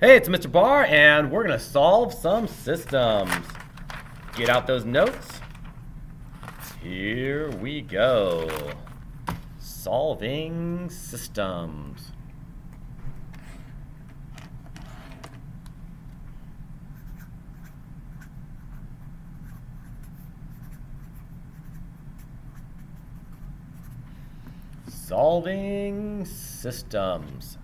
Hey, it's Mr. Barr, and we're going to solve some systems. Get out those notes. Here we go. Solving systems. Solving systems.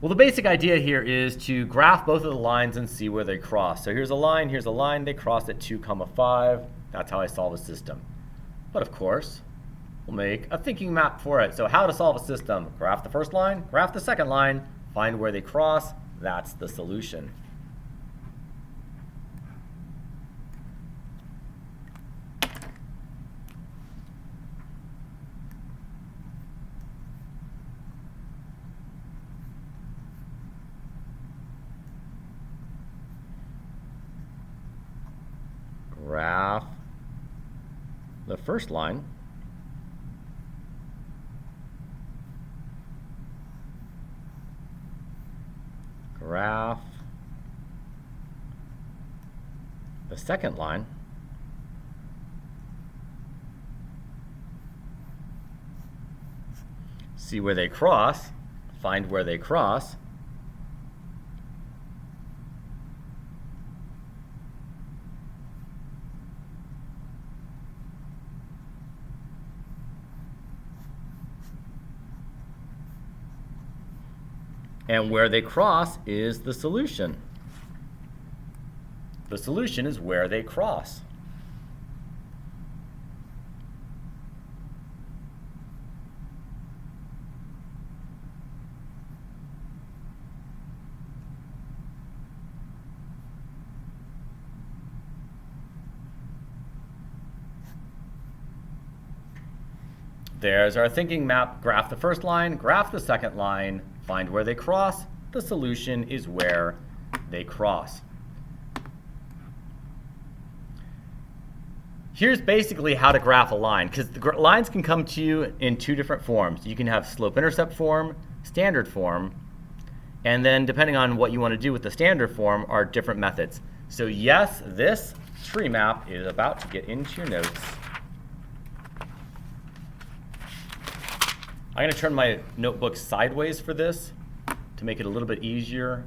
Well, the basic idea here is to graph both of the lines and see where they cross. So here's a line, they cross at 2, 5. That's how I solve a system. But of course, we'll make a thinking map for it. So how to solve a system? Graph the first line, graph the second line, find where they cross. That's the solution. Graph the first line. Graph the second line. See where they cross, find where they cross. And where they cross is the solution. The solution is where they cross. There's our thinking map. Graph the first line, graph the second line, find where they cross. The solution is where they cross. Here's basically how to graph a line, because the lines can come to you in two different forms. You can have slope-intercept form, standard form, and then depending on what you want to do with the standard form are different methods. So yes, this tree map is about to get into your notes. I'm going to turn my notebook sideways for this to make it a little bit easier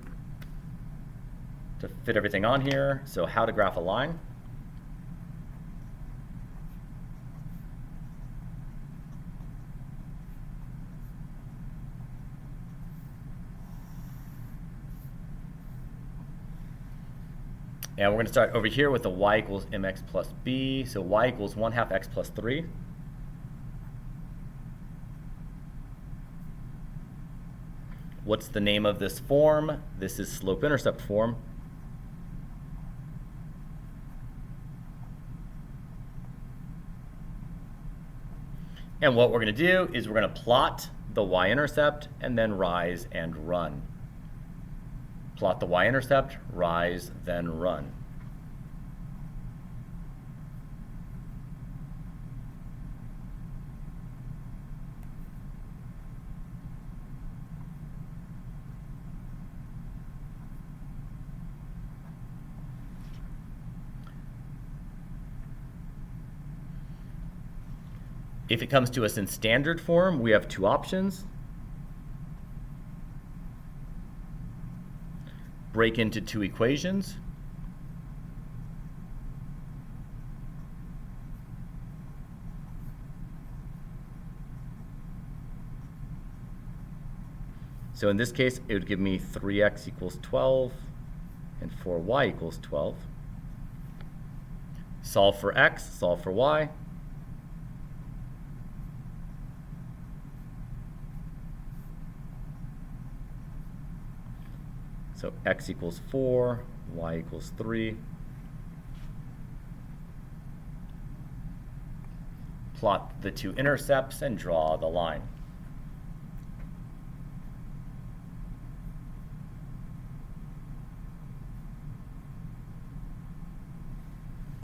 to fit everything on here. So how to graph a line. And we're going to start over here with the y equals mx plus b. So y equals 1/2 x plus 3. What's the name of this form? This is slope-intercept form. And what we're going to do is we're going to plot the y-intercept and then rise and run. Plot the y-intercept, rise, then run. If it comes to us in standard form, we have two options. Break into two equations. So in this case, it would give me 3x equals 12 and 4y equals 12. Solve for x, solve for y. So x equals 4, y equals 3. Plot the two intercepts and draw the line.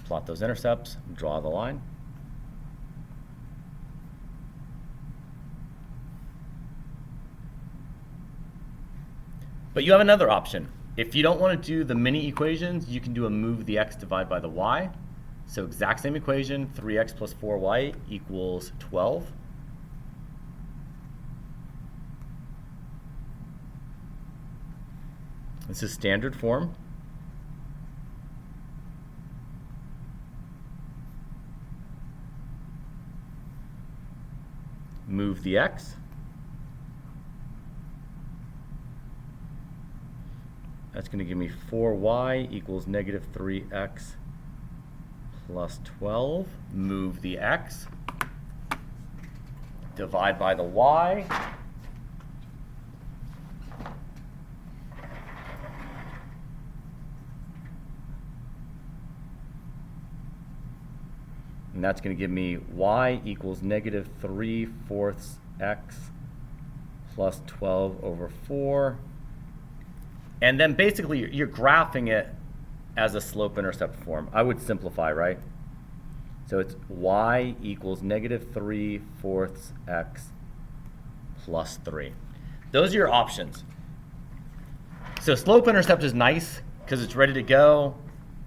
Plot those intercepts, draw the line. But you have another option. If you don't want to do the mini equations, you can do a move the x divided by the y. So exact same equation, 3x plus 4y equals 12. This is standard form. Move the x. That's going to give me 4y equals negative 3x plus 12. Move the x. Divide by the y. And that's going to give me y equals negative 3/4 x plus 12 over 4. And then basically you're graphing it as a slope-intercept form. I would simplify, right? So it's y equals negative 3/4 x plus 3. Those are your options. So slope-intercept is nice because it's ready to go.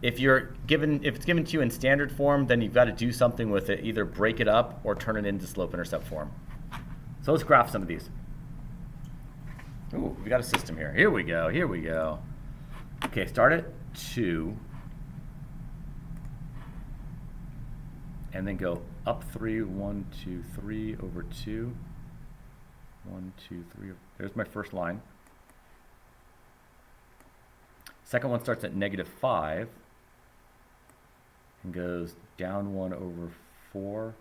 If it's given to you in standard form, then you've got to do something with it, either break it up or turn it into slope-intercept form. So let's graph some of these. Ooh, we got a system here. Here we go, here we go. Okay, start at 2. And then go up 3, 1, 2, 3 over 2. 1, 2, 3. There's my first line. Second one starts at negative 5 and goes down 1 over 4.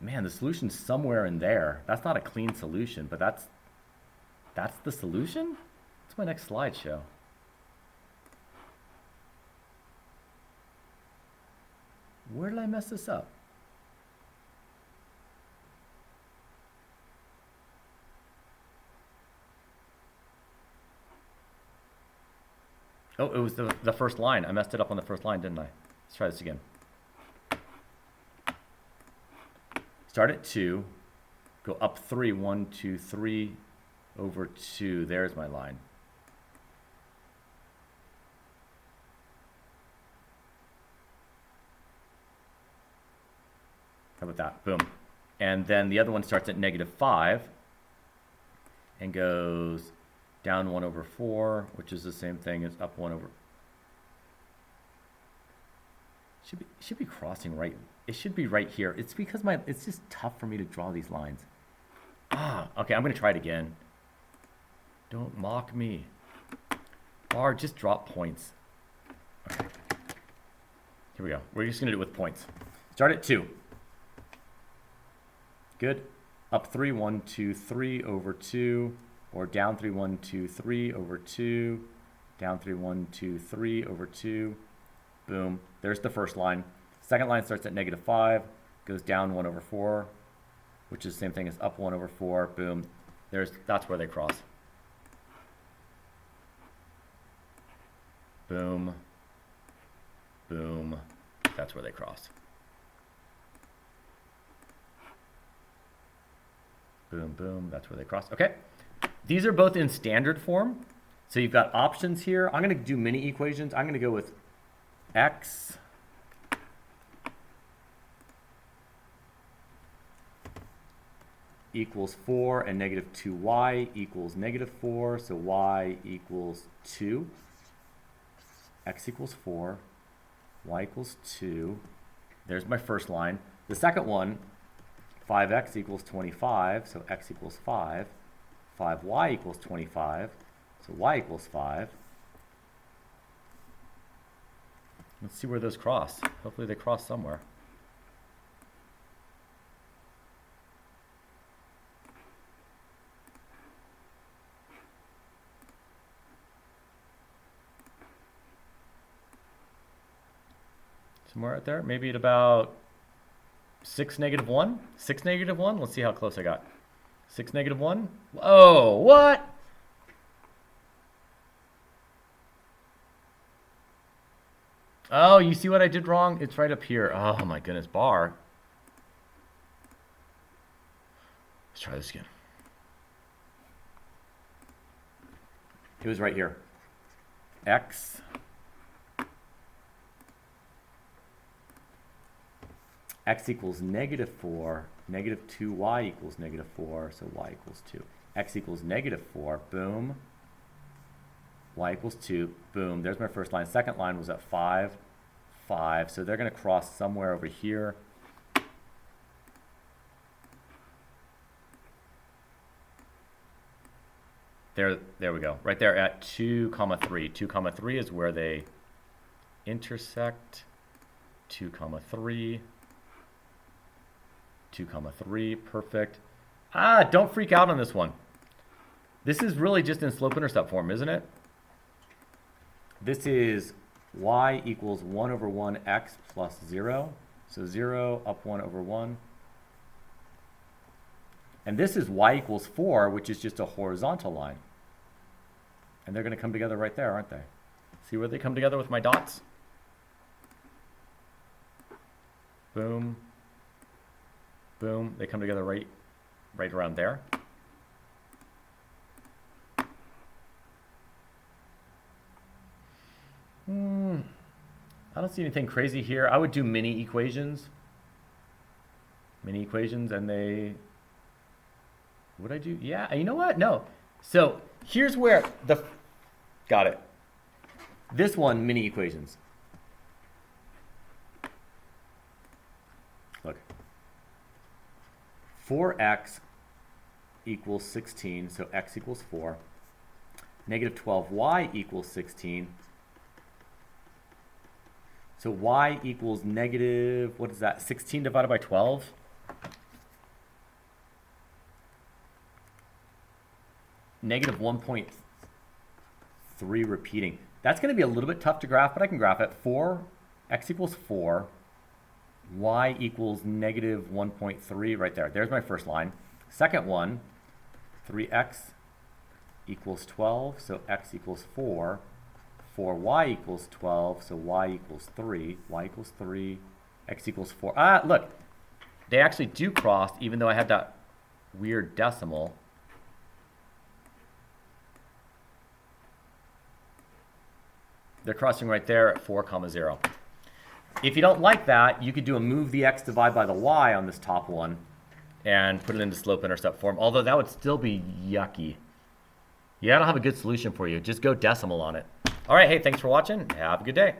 Man, the solution's somewhere in there. That's not a clean solution, but that's the solution? What's my next slideshow? Where did I mess this up? Oh, it was the first line. I messed it up on the first line, didn't I? Let's try this again. Start at 2, go up 3, 1, 2, 3 over 2. There's my line. How about that? Boom. And then the other one starts at negative 5 and goes down 1 over 4, which is the same thing as up 1 over. Should be crossing right. It should be right here. It's because it's just tough for me to draw these lines. Okay, I'm gonna try it again. Don't mock me. Bar, just drop points. Okay. Here we go. We're just gonna do it with points. Start at 2. Good. Up 3, 1, 2, 3 over 2, or down 3, 1, 2, 3 over 2, down 3, 1, 2, 3 over 2. Boom. There's the first line. Second line starts at negative 5, goes down 1 over 4, which is the same thing as up 1 over 4. Boom. That's where they cross. Boom. Boom. That's where they cross. Boom, boom. That's where they cross. Okay. These are both in standard form. So you've got options here. I'm going to do mini equations. I'm going to go with x equals 4 and negative 2y equals negative 4. So y equals 2. X equals 4. Y equals 2. There's my first line. The second one, 5x equals 25. So x equals 5. 5y equals 25. So y equals 5. Let's see where those cross. Hopefully they cross somewhere. Somewhere right there, maybe at about 6, negative 1. 6, negative 1. Let's see how close I got. 6, negative 1. Oh, what? Oh, you see what I did wrong? It's right up here. Oh my goodness, bar. Let's try this again. It was right here. X equals -4, -2y equals -4, so y equals 2. X equals -4, boom. Y equals 2, boom. There's my first line. Second line was at 5, 5. So they're going to cross somewhere over here. There we go. Right there at 2, 3. 2, 3 is where they intersect. 2, 3. 2, 3. Perfect. Don't freak out on this one. This is really just in slope-intercept form, isn't it? This is y equals 1 over 1 x plus 0. So 0 up 1 over 1. And this is y equals 4, which is just a horizontal line. And they're going to come together right there, aren't they? See where they come together with my dots? Boom. Boom. They come together right around there. I don't see anything crazy here. I would do mini equations. Mini equations, and they... Would I do? Yeah, you know what? No. So here's where the... Got it. This one, mini equations. Look. 4x equals 16, so x equals 4. -12y equals 16. So y equals negative, what is that, 16 divided by 12? Negative 1.3 repeating. That's going to be a little bit tough to graph, but I can graph it. 4, x equals 4, y equals negative 1.3 right there. There's my first line. Second one, 3x equals 12, so x equals 4. 4y equals 12, so y equals 3. Y equals 3, x equals 4. Look, they actually do cross, even though I had that weird decimal. They're crossing right there at 4, 0. If you don't like that, you could do a move the x divide by the y on this top one and put it into slope-intercept form, although that would still be yucky. Yeah, I don't have a good solution for you. Just go decimal on it. All right, hey, thanks for watching. Have a good day.